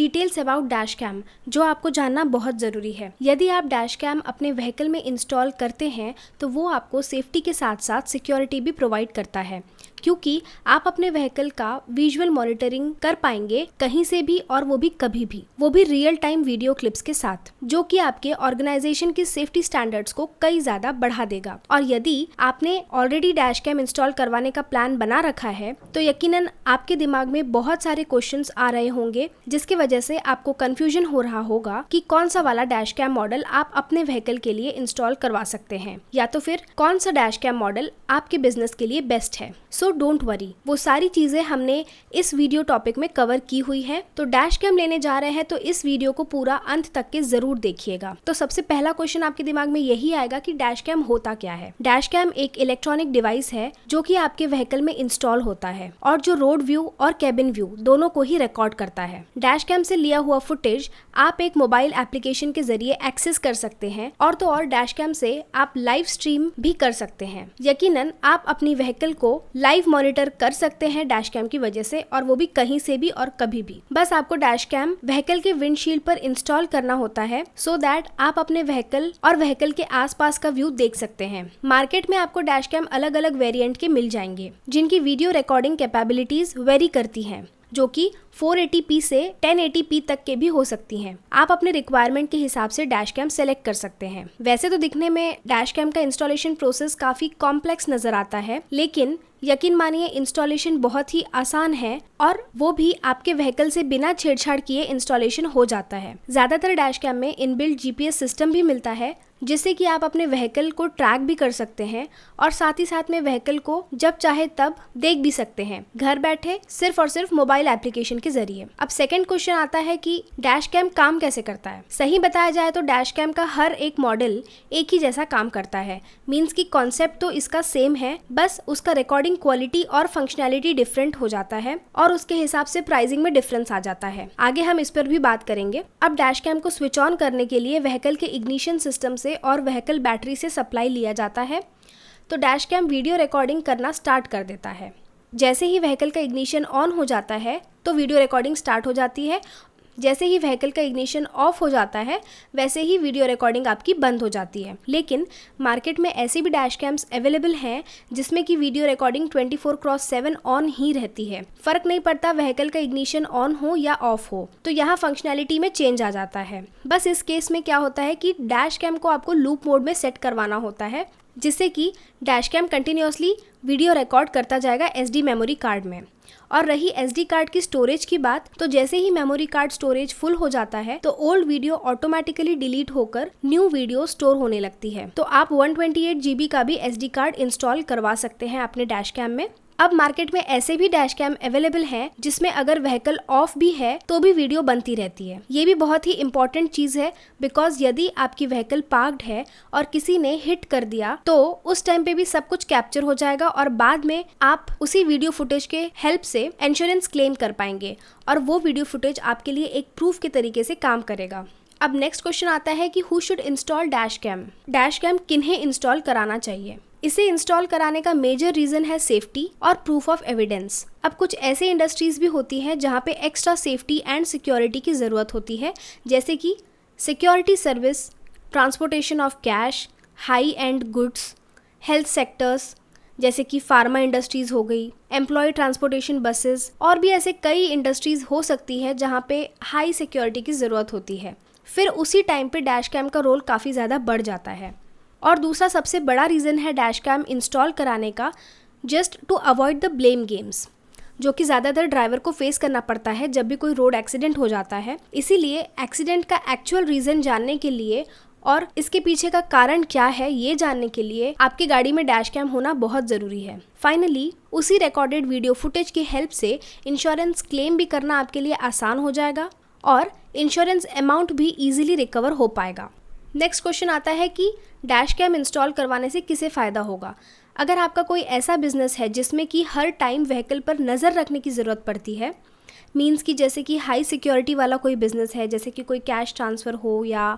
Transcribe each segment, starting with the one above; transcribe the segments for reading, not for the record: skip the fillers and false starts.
Details about dash cam जो आपको जानना बहुत ज़रूरी है। यदि आप डैश कैम अपने व्हीकल में इंस्टॉल करते हैं तो वो आपको सेफ्टी के साथ साथ सिक्योरिटी भी प्रोवाइड करता है, क्योंकि आप अपने व्हीकल का विजुअल मॉनिटरिंग कर पाएंगे कहीं से भी और वो भी कभी भी, वो भी रियल टाइम वीडियो क्लिप्स के साथ, जो कि आपके ऑर्गेनाइजेशन की सेफ्टी स्टैंडर्ड्स को कई ज़्यादा बढ़ा देगा। और यदि आपने ऑलरेडी डैश कैम इंस्टॉल करवाने का प्लान बना रखा है तो यकीनन आपके दिमाग में बहुत सारे क्वेश्चंस आ रहे होंगे, जिसकी वजह से आपको कंफ्यूजन हो रहा होगा कि कौन सा वाला डैश कैम मॉडल आप अपने व्हीकल के लिए इंस्टॉल करवा सकते हैं, या तो फिर कौन सा डैश कैम मॉडल आपके बिजनेस के लिए बेस्ट है। सो डोंट वरी, वो सारी चीजें हमने इस वीडियो टॉपिक में कवर की हुई है। तो डैश कैम लेने जा रहे हैं तो इस वीडियो को पूरा अंत तक के जरूर देखिएगा। तो सबसे पहला क्वेश्चन आपके दिमाग में यही आएगा कि डैश कैम होता क्या है। डैश कैम एक इलेक्ट्रॉनिक डिवाइस है जो कि आपके व्हीकल में इंस्टॉल होता है और जो रोड व्यू और कैबिन व्यू दोनों को ही रिकॉर्ड करता है। डैश कैम से लिया हुआ फुटेज आप एक मोबाइल एप्लीकेशन के जरिए एक्सेस कर सकते हैं, और तो और डैश कैम से आप लाइव स्ट्रीम भी कर सकते हैं। यकीनन आप अपनी व्हीकल को लाइव मॉनिटर कर सकते हैं डैश कैम की वजह से, और वो भी कहीं से भी और कभी भी। बस आपको डैश कैम व्हीकल के विंडशील्ड पर इंस्टॉल करना होता है सो दैट आप अपने व्हीकल और व्हीकल के आसपास का व्यू देख सकते हैं। मार्केट में आपको डैश कैम अलग अलग वेरिएंट के मिल जाएंगे जिनकी वीडियो रिकॉर्डिंग कैपेबिलिटीज वेरी करती हैं, जो कि 480p से 1080p तक के भी हो सकती हैं। आप अपने रिक्वायरमेंट के हिसाब से डैश कैम सेलेक्ट कर सकते हैं। वैसे तो दिखने में डैश कैम का इंस्टॉलेशन प्रोसेस काफी कॉम्प्लेक्स नजर आता है, लेकिन यकीन मानिए इंस्टॉलेशन बहुत ही आसान है, और वो भी आपके व्हीकल से बिना छेड़छाड़ किए इंस्टॉलेशन हो जाता है। ज्यादातर डैश कैम में इनबिल्ट जीपीएस सिस्टम भी मिलता है, जिससे कि आप अपने व्हीकल को ट्रैक भी कर सकते हैं और साथ ही साथ में व्हीकल को जब चाहे तब देख भी सकते हैं, घर बैठे सिर्फ और सिर्फ मोबाइल एप्लीकेशन के जरिए। अब सेकंड क्वेश्चन आता है कि डैश कैम काम कैसे करता है। सही बताया जाए तो डैश कैम का हर एक मॉडल एक ही जैसा काम करता है। मीन्स की कॉन्सेप्ट तो इसका सेम है, बस उसका रिकॉर्डिंग क्वालिटी और फंक्शनैलिटी डिफरेंट हो जाता है और उसके हिसाब से प्राइसिंग में डिफरेंस आ जाता है। आगे हम इस पर भी बात करेंगे। अब डैश कैम को स्विच ऑन करने के लिए व्हीकल के इग्निशन सिस्टम से और व्हीकल बैटरी से सप्लाई लिया जाता है, तो डैश कैम वीडियो रिकॉर्डिंग करना स्टार्ट कर देता है। जैसे ही व्हीकल का इग्निशन ऑन हो जाता है तो वीडियो रिकॉर्डिंग स्टार्ट हो जाती है। जैसे ही व्हीकल का इग्निशन ऑफ हो जाता है वैसे ही वीडियो रिकॉर्डिंग आपकी बंद हो जाती है। लेकिन मार्केट में ऐसे भी डैश कैम्स अवेलेबल हैं जिसमें कि वीडियो रिकॉर्डिंग 24/7 ऑन ही रहती है। फर्क नहीं पड़ता व्हीकल का इग्निशन ऑन हो या ऑफ हो, तो यहाँ फंक्शनैलिटी में चेंज आ जाता है। बस इस केस में क्या होता है कि डैश कैम को आपको लूप मोड में सेट करवाना होता है, जिससे कि dash cam continuously video record करता जाएगा एसडी मेमोरी कार्ड में। और रही एसडी कार्ड की स्टोरेज की बात, तो जैसे ही मेमोरी कार्ड स्टोरेज फुल हो जाता है तो ओल्ड वीडियो ऑटोमेटिकली डिलीट होकर न्यू वीडियो स्टोर होने लगती है। तो आप 128 GB का भी एसडी कार्ड इंस्टॉल करवा सकते हैं अपने डैश कैम में। अब मार्केट में ऐसे भी डैश कैम अवेलेबल हैं जिसमें अगर व्हीकल ऑफ भी है तो भी वीडियो बनती रहती है। ये भी बहुत ही इंपॉर्टेंट चीज है, बिकॉज यदि आपकी व्हीकल पार्क्ड है और किसी ने हिट कर दिया तो उस टाइम पे भी सब कुछ कैप्चर हो जाएगा और बाद में आप उसी वीडियो फुटेज के हेल्प से इंश्योरेंस क्लेम कर पाएंगे और वो वीडियो फुटेज आपके लिए एक प्रूफ के तरीके से काम करेगा। अब नेक्स्ट क्वेश्चन आता है कि who should install dash cam. Dash cam किन्हें इंस्टॉल कराना चाहिए। इसे इंस्टॉल कराने का मेजर रीजन है सेफ्टी और प्रूफ ऑफ एविडेंस। अब कुछ ऐसे इंडस्ट्रीज भी होती हैं जहाँ पे एक्स्ट्रा सेफ्टी एंड सिक्योरिटी की ज़रूरत होती है, जैसे कि security service, transportation of cash, high and goods, health sectors जैसे कि फार्मा इंडस्ट्रीज हो गई, एम्प्लॉय ट्रांसपोर्टेशन बसेस, और भी ऐसे कई इंडस्ट्रीज हो सकती है जहाँ पे हाई सिक्योरिटी की ज़रूरत होती है। फिर उसी टाइम पे डैश कैम का रोल काफ़ी ज़्यादा बढ़ जाता है। और दूसरा सबसे बड़ा रीज़न है डैश कैम इंस्टॉल कराने का, just to avoid the blame games, जो कि ज़्यादातर ड्राइवर को फेस करना पड़ता है जब भी कोई रोड एक्सीडेंट हो जाता है। इसीलिए एक्सीडेंट का एक्चुअल रीज़न जानने के लिए और इसके पीछे का कारण क्या है ये जानने के लिए आपकी गाड़ी में डैश कैम होना बहुत ज़रूरी है। फाइनली उसी रिकॉर्डेड वीडियो फुटेज की हेल्प से इंश्योरेंस क्लेम भी करना आपके लिए आसान हो जाएगा और इंश्योरेंस अमाउंट भी ईजिली रिकवर हो पाएगा। नेक्स्ट क्वेश्चन आता है कि डैश कैम इंस्टॉल करवाने से किसे फ़ायदा होगा। अगर आपका कोई ऐसा बिजनेस है जिसमें कि हर टाइम व्हीकल पर नज़र रखने की ज़रूरत पड़ती है, मीन्स कि जैसे कि हाई सिक्योरिटी वाला कोई बिजनेस है, जैसे कि कोई कैश ट्रांसफ़र हो या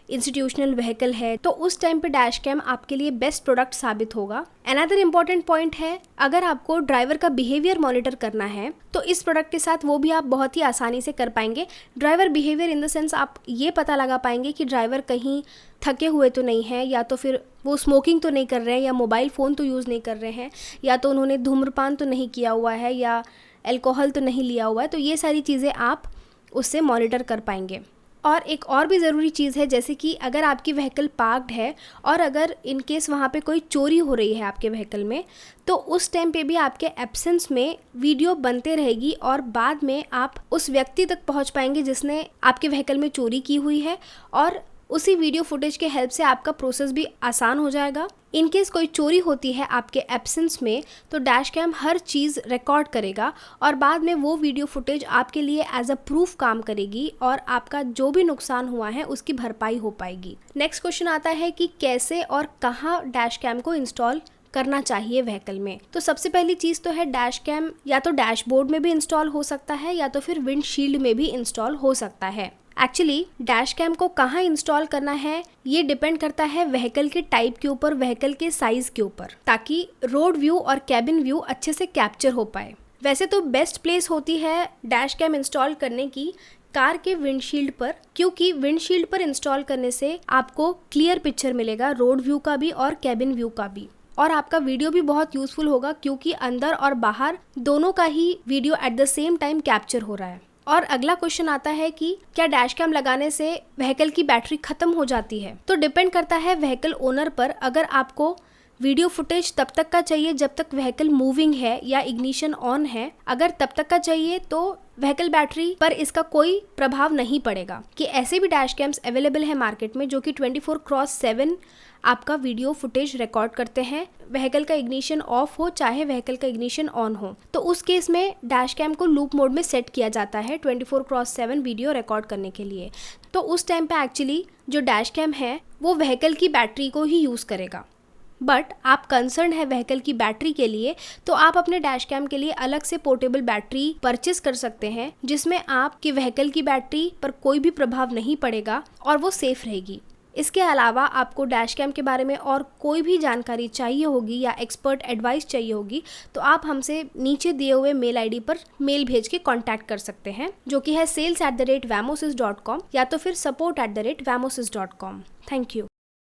इंस्टीट्यूशनल व्हीकल है, तो उस टाइम पे डैश कैम आपके लिए बेस्ट प्रोडक्ट साबित होगा। अनदर इम्पॉर्टेंट पॉइंट है, अगर आपको ड्राइवर का बिहेवियर मॉनिटर करना है तो इस प्रोडक्ट के साथ वो भी आप बहुत ही आसानी से कर पाएंगे। Driver behaviour in the sense आप ये पता लगा पाएंगे कि ड्राइवर कहीं थके हुए तो नहीं है, या तो फिर वो स्मोकिंग तो नहीं कर रहे हैं, या मोबाइल फ़ोन तो यूज़ नहीं कर रहे हैं, या तो उन्होंने धूम्रपान तो नहीं किया हुआ है, या अल्कोहल तो नहीं लिया हुआ है। तो ये सारी चीज़ें आप उससे मॉनिटर कर पाएंगे। और एक और भी ज़रूरी चीज़ है, जैसे कि अगर आपकी व्हीकल पार्क्ड है और अगर इन केस वहाँ पे कोई चोरी हो रही है आपके व्हीकल में, तो उस टाइम पे भी आपके एब्सेंस में वीडियो बनते रहेगी और बाद में आप उस व्यक्ति तक पहुँच पाएंगे जिसने आपके व्हीकल में चोरी की हुई है, और उसी वीडियो फुटेज के हेल्प से आपका प्रोसेस भी आसान हो जाएगा। इन केस कोई चोरी होती है आपके एब्सेंस में तो डैश कैम हर चीज़ रिकॉर्ड करेगा और बाद में वो वीडियो फुटेज आपके लिए एज अ प्रूफ काम करेगी और आपका जो भी नुकसान हुआ है उसकी भरपाई हो पाएगी। नेक्स्ट क्वेश्चन आता है कि कैसे और कहाँ डैश कैम को इंस्टॉल करना चाहिए व्हीकल में। तो सबसे पहली चीज़ तो है, डैश कैम या तो डैशबोर्ड में भी इंस्टॉल हो सकता है या तो फिर विंडशील्ड में भी इंस्टॉल हो सकता है। एक्चुअली डैश कैम को कहाँ इंस्टॉल करना है ये डिपेंड करता है व्हीकल के टाइप के ऊपर, व्हीकल के साइज के ऊपर, ताकि रोड व्यू और कैबिन व्यू अच्छे से कैप्चर हो पाए। वैसे तो बेस्ट प्लेस होती है डैश कैम इंस्टॉल करने की कार के विंडशील्ड पर, क्योंकि विंडशील्ड पर इंस्टॉल करने से आपको क्लियर पिक्चर मिलेगा रोड व्यू का भी और कैबिन व्यू का भी, और आपका वीडियो भी बहुत यूजफुल होगा क्योंकि अंदर और बाहर दोनों का ही video at the same time capture हो रहा है। और अगला क्वेश्चन आता है कि क्या डैश कैम लगाने से व्हीकल की बैटरी खत्म हो जाती है? तो डिपेंड करता है व्हीकल ओनर पर। अगर आपको वीडियो फुटेज तब तक का चाहिए जब तक व्हीकल मूविंग है या इग्निशन ऑन है, अगर तब तक का चाहिए तो व्हीकल बैटरी पर इसका कोई प्रभाव नहीं पड़ेगा। कि ऐसे भी डैश कैम्स अवेलेबल है मार्केट में जो कि 24/7 आपका वीडियो फुटेज रिकॉर्ड करते हैं, व्हीकल का इग्निशन ऑफ हो चाहे व्हीकल का इग्निशन ऑन हो। तो उस केस में डैश कैम को लूप मोड में सेट किया जाता है 24/7 वीडियो रिकॉर्ड करने के लिए। तो उस टाइम पे एक्चुअली जो डैश कैम है वो व्हीकल की बैटरी को ही यूज़ करेगा। बट आप कंसर्न है व्हीकल की बैटरी के लिए, तो आप अपने डैश कैम के लिए अलग से पोर्टेबल बैटरी परचेस कर सकते हैं जिसमें आपकी व्हीकल की बैटरी पर कोई भी प्रभाव नहीं पड़ेगा और वो सेफ रहेगी। इसके अलावा आपको डैश कैम के बारे में और कोई भी जानकारी चाहिए होगी या एक्सपर्ट एडवाइस चाहिए होगी तो आप हमसे नीचे दिए हुए मेल आईडी पर मेल भेज के कांटेक्ट कर सकते हैं, जो कि है sales@vamosis.com या तो फिर support@vamosis.com। Thank you.